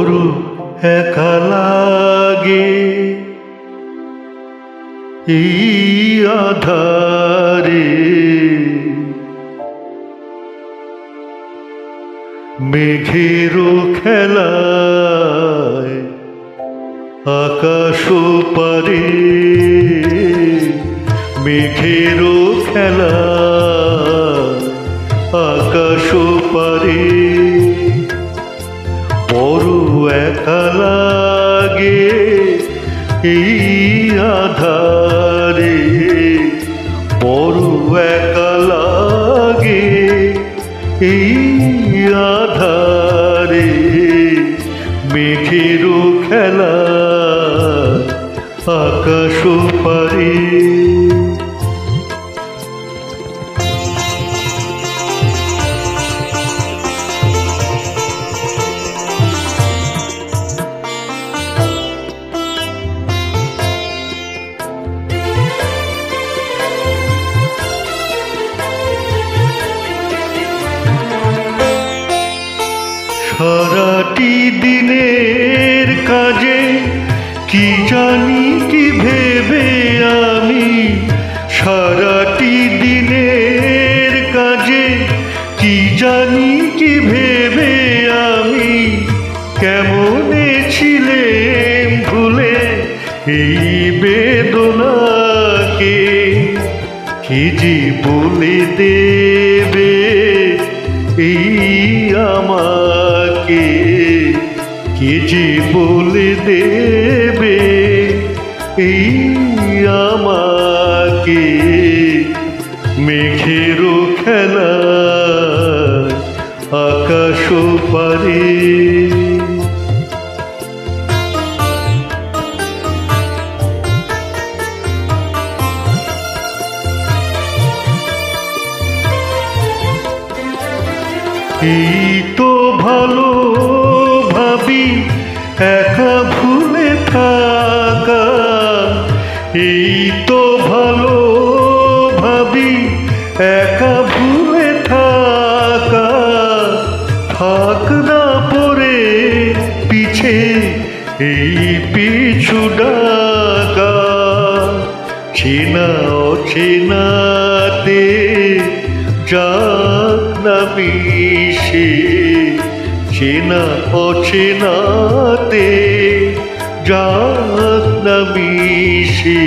বড় একা লাগে এই আধারে, মেঘেরও খেলায় আকাশ পারে, মেঘেরও খেলায় আকাশ পারে। বড় একা লাগে এই আধারে, বড় একা লাগে এই আধারে, মেঘেরও খেলা আকাশ পারে। সারাটি দিনের কাজে কি জানি কি ভেবে আমি, সারাটি দিনের কাজে কি জানি কি ভেবে আমি, কেমনে ছিলেম ভুলে এই বেদনাকে, কি যে বলে দেবে এই আমাকে, কে যে বলে দেবে এই আমাকে। মেঘেরও খেলায় আকাশ পারে, এই তো ভালো ভাবি একা ভুলে থাকা, এই তো ভালো ভাবি একা ভুলে থাকা, থাক না পড়ে পিছে এই পিছু ডাকা, চেনা অচেনাতে যাক না মিশে, চেনা অচেনাতে যাক না মিশে।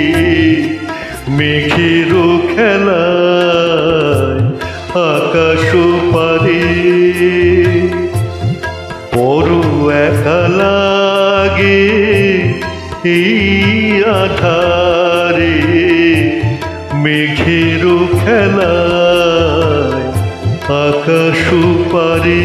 মেঘেরও খেলায় আকাশ পারে, বড় একা লাগে এই আধারে, মেঘেরও খেলায় আকাশ পারে।